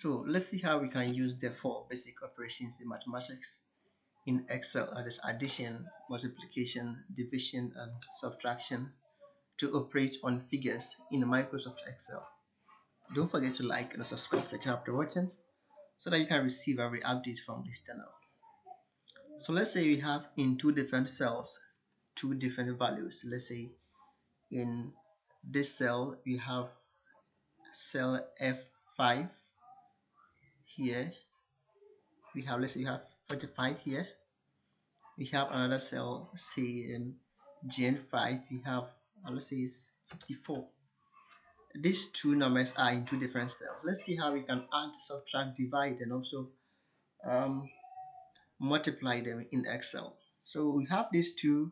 So let's see how we can use the 4 basic operations in mathematics in Excel, that is addition, multiplication, division, and subtraction, to operate on figures in Microsoft Excel. Don't forget to like and subscribe to the channel after watching so that you can receive every update from this channel. So let's say we have in 2 different cells 2 different values. Let's say in this cell we have cell F5 here. Let's say we have 45 here. We have another cell, say in Gen5, we have let's say it's 54. These 2 numbers are in 2 different cells. Let's see how we can add, subtract, divide, and also multiply them in Excel. So we have these 2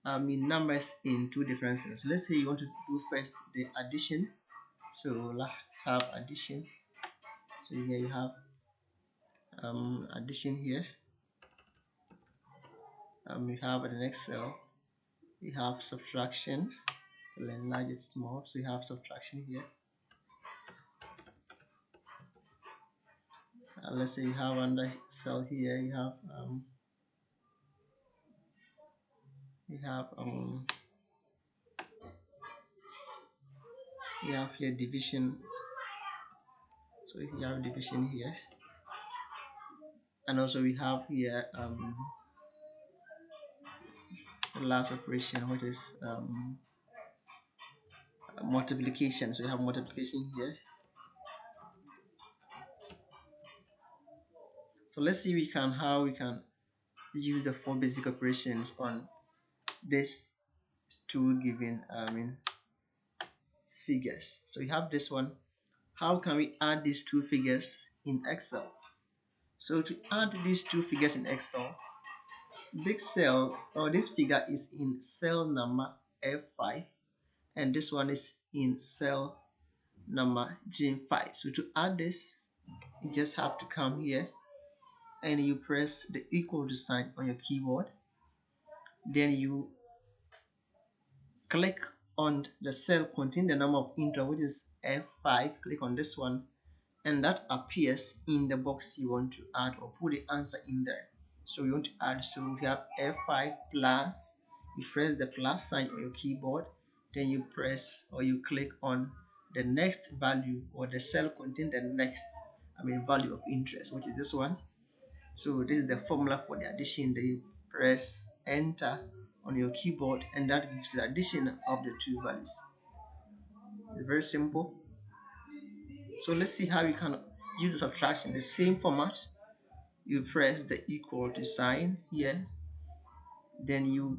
numbers in 2 different cells. Let's say you want to do first the addition. So let's have addition. So here you have addition here. We have the next cell, we have subtraction. So enlarge it small, so you have subtraction here. Let's say you have another cell here, you have here division. So you have division here, and also we have here the last operation, which is multiplication. So you have multiplication here. So let's see how we can use the 4 basic operations on this 2 given figures. So we have this one. How can we add these 2 figures in Excel? So to add these 2 figures in Excel, this cell or this figure is in cell number F5, and this one is in cell number G5. So to add this, you just have to come here and you press the equal to sign on your keyboard. Then you click on the cell containing the number of interest, which is F5. Click on this one, and that appears in the box you want to add, or put the answer in there. So you want to add, so we have F5 plus, you press the plus sign on your keyboard, then you press or you click on the next value, or the cell containing the next value of interest, which is this one. So this is the formula for the addition. Then you press enter on your keyboard, and that gives the addition of the 2 values. It's very simple. So let's see how you can use the subtraction. The same format. You press the equal to sign here, then you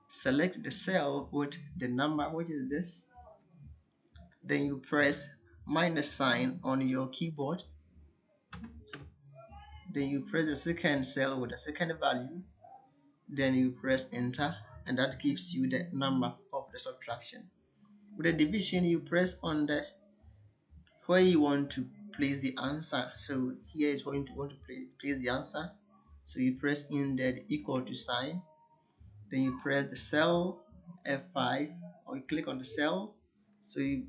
select the cell with the number, which is this, then you press minus sign on your keyboard, then you press the second cell with the second value, then you press enter, and that gives you the number of the subtraction. With the division, you press on the where you want to place the answer. So here is where you want to place the answer. So you press in there the equal to sign, then you press the cell F5, or you click on the cell, so you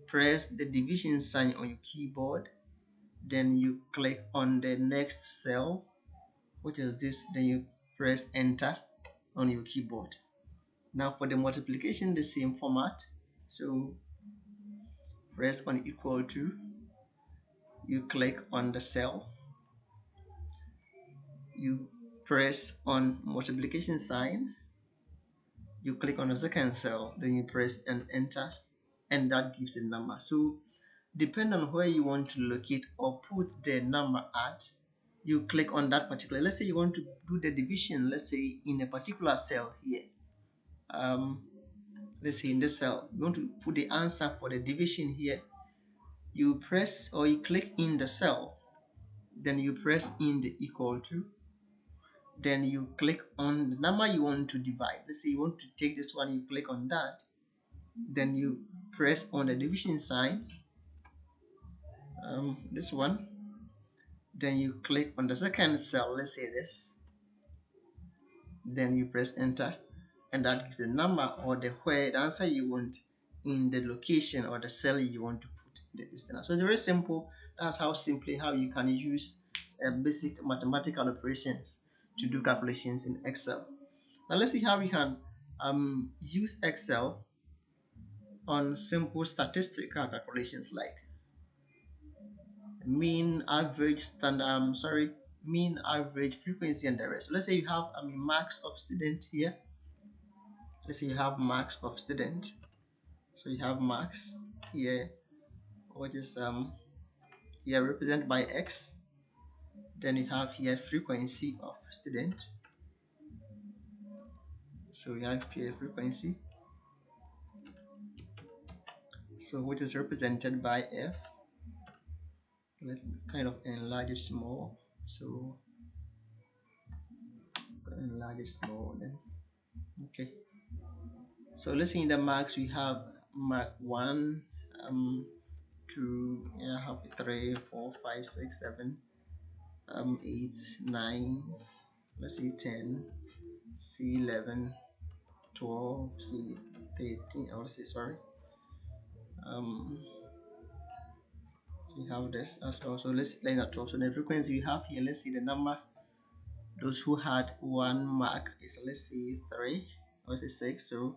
press the division sign on your keyboard, then you click on the next cell, which is this, then you press enter on your keyboard. Now for the multiplication, the same format. So press on equal to, you click on the cell, you press on multiplication sign, you click on the second cell, then you press and enter, and that gives a number. So depending on where you want to locate or put the number at, you click on that particular. Let's say you want to do the division, let's say in a particular cell here. Let's say in this cell you want to put the answer for the division here. You press or you click in the cell, then you press in the equal to, then you click on the number you want to divide. Let's say you want to take this one, you click on that, then you press on the division sign, this one, then you click on the second cell, let's say this, then you press enter, and that gives the number or the answer you want in the location or the cell you want to put the external. So it's very simple. That's how you can use basic mathematical operations to do calculations in Excel. Now let's see how we can use Excel on simple statistical calculations like mean, average, mean, average, frequency, and the rest. So let's say you have marks of student here. Let's say you have marks of student. So you have marks here, which is here represented by X. Then you have here frequency of student. So we have here frequency, so which is represented by F. Let's kind of enlarge it small. So enlarge it small then. Okay. So let's say in the marks we have mark 1, 2, yeah, have 3, 4, 5, 6, 7, 8, 9, let's say 10, C 11, 12, C 13, or say sorry. So we have this as well. So let's explain that also. The frequency we have here, let's see the number. Those who had 1 mark is, let's say 3, or let's say 6. So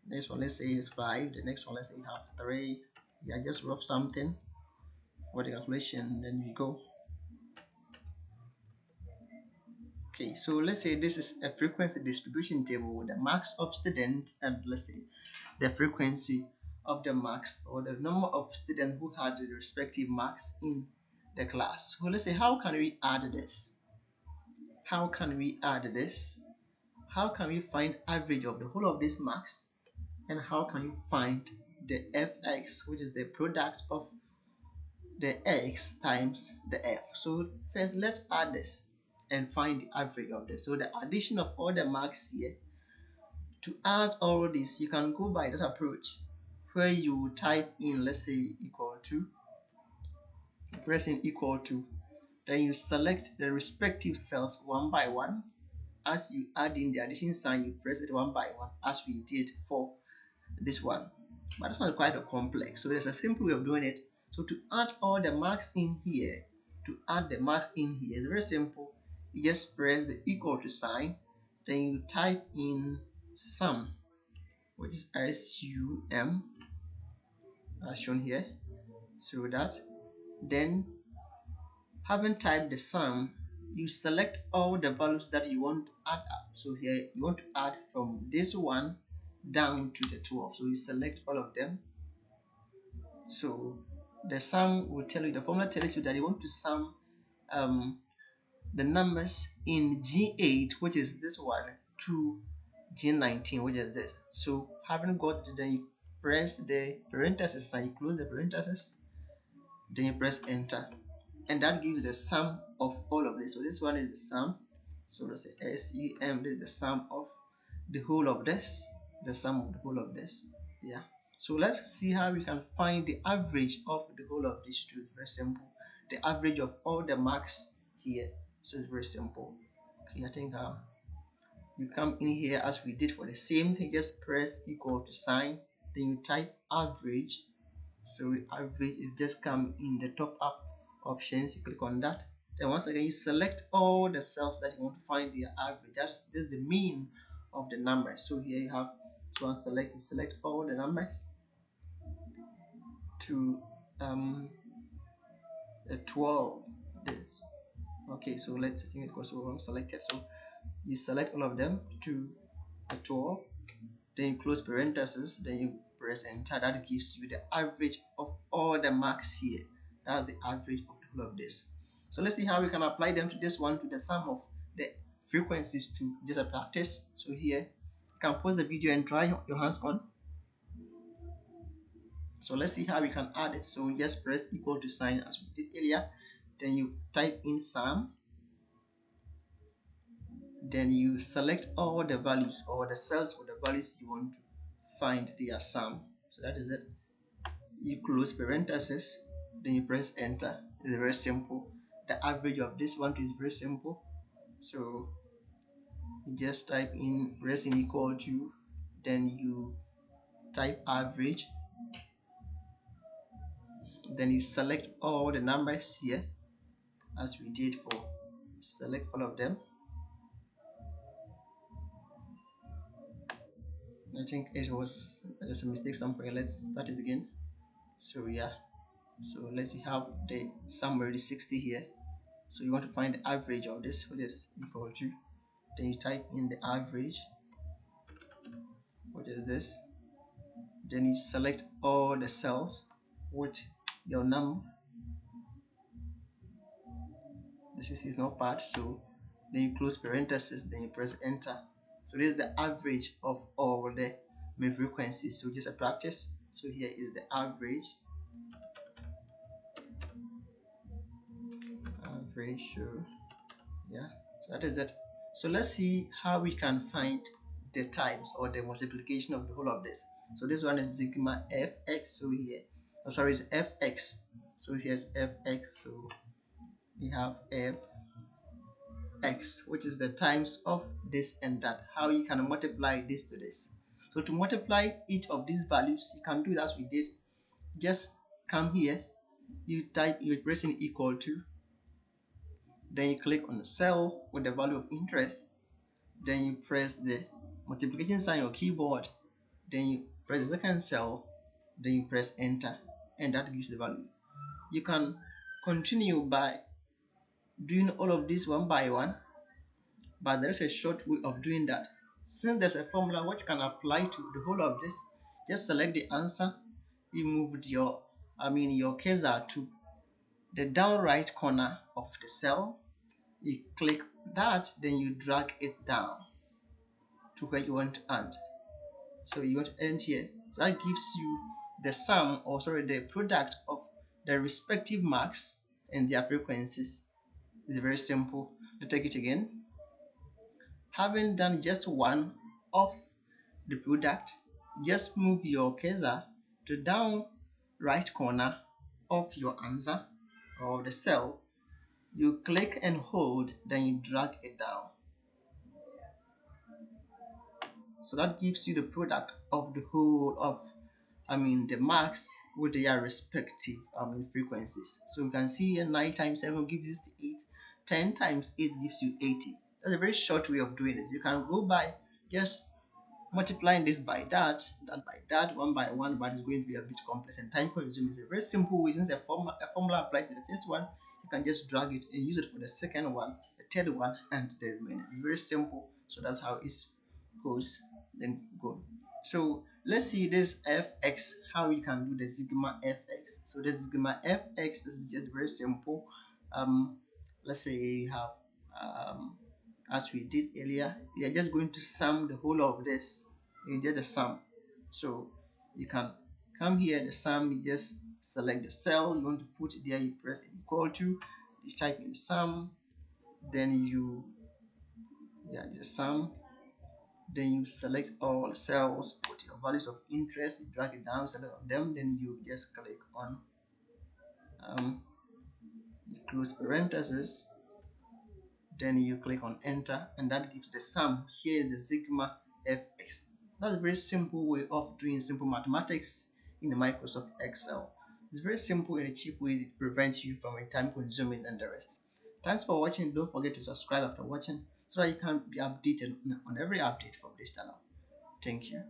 next one, let's say is 5. The next one, let's say we have 3. Yeah, just rough something for the calculation, then we go. Okay, so let's say this is a frequency distribution table with the marks of students, and let's say the frequency of the marks, or the number of students who had the respective marks in the class. So let's say, how can we add this? How can we add this? How can we find average of the whole of these marks? And how can you find the fx, which is the product of the x times the f? So first, let's add this and find the average of this. So the addition of all the marks here, to add all this, you can go by that approach where you type in, let's say, equal to, pressing equal to, then you select the respective cells one by one. As you add in the addition sign, you press it one by one, as we did for this one. But this one is quite a complex, so there's a simple way of doing it. So to add all the marks in here, is very simple. You just press the equal to sign, then you type in sum, which is SUM, as shown here. So that, then having typed the sum, you select all the values that you want to add up. So here you want to add from this one down to the 12. So you select all of them. So the sum will tell you, the formula tells you that you want to sum the numbers in G8, which is this one, to G19, which is this. So having got it, then you press the parenthesis sign, you close the parenthesis, then you press enter, and that gives you the sum of all of this. So this one is the sum. So let's say SUM, this is the sum of the whole of this, the sum of the whole of this. Yeah. So let's see how we can find the average of the whole of these two. It's very simple. The average of all the marks here. So it's very simple. Okay, I think you come in here as we did for the same thing. Just press equal to sign, then you type average. So average is just come in the top up options. You click on that. Then once again you select all the cells that you want to find the average. This is the mean of the numbers. So here you have this one select. You select all the numbers to the 12. This. Okay, so let's think it goes over selected. So you select all of them to the 12. Then you close parentheses. Then you press enter. That gives you the average of all the marks here. That's the average of the whole of this. So let's see how we can apply them to this one, to the sum of the frequencies, to just a practice. So here you can pause the video and try your hands on. So let's see how we can add it. So just press equal to sign as we did earlier. Then you type in sum. Then you select all the values, or the cells with the values you want to find their sum. So that is it. You close parentheses, then you press enter. It's very simple. The average of this one is very simple. So you just type in, pressing equal to, then you type average, Then you select all the numbers here as we did for select all of them. I think it was there's a mistake somewhere. Let's start it again. So yeah, so let's have the sum already 60 here. So you want to find the average of this, which is equal to, then you type in the average, which is this. Then you select all the cells with your number. This is not part, so then you close parentheses, then you press enter. So this is the average of all the main frequencies. So just a practice. So here is the average. So yeah, so that is it. So let's see how we can find the times or the multiplication of the whole of this. So this one is sigma fx. So here, oh sorry, it's fx. So here's fx. So we have fx, which is the times of this and that. How you can multiply this to this. So to multiply each of these values, you can do it as we did. Just come here, you type, you're pressing equal to, then you click on the cell with the value of interest, then you press the multiplication sign on your keyboard, then you press the second cell, then you press enter, and that gives the value. You can continue by doing all of this one by one, but there's a short way of doing that. Since there's a formula which can apply to the whole of this, just select the answer, you moved your cursor to the down right corner of the cell, you click that, then you drag it down to where you want to end. So you want to end here. So that gives you the sum, or sorry, the product of the respective marks and their frequencies. It's very simple. To take it again, having done just one of the product, just move your cursor to down right corner of your answer or the cell. You click and hold, then you drag it down. So that gives you the product of the whole of the marks with their respective frequencies. So you can see here 9 times 7 gives you 8, 10 times 8 gives you 80. That's a very short way of doing it. You can go by just multiplying this by that by that, one by one, but it's going to be a bit complex and time consuming. It's a very simple way. Since a formula applies to the first one, you can just drag it and use it for the second one, the third one, and the remaining. It's very simple. So that's how it goes. Then go. So let's see this fx, how we can do the sigma fx. So the sigma fx, this is just very simple. Let's say you have as we did earlier, we are just going to sum the whole of this. You get the sum. So you can come here, the sum, you just select the cell you want to put there, you press equal to, you type in sum, then you the sum, then you select all cells, put your values of interest, you drag it down, select them, then you just click on you close parentheses, then you click on enter, and that gives the sum. Here is the sigma fx. That's a very simple way of doing simple mathematics in the Microsoft Excel. It's very simple and a cheap way to prevent you from a time consuming and the rest. Thanks for watching. Don't forget to subscribe after watching so that you can be updated on every update from this channel. Thank you.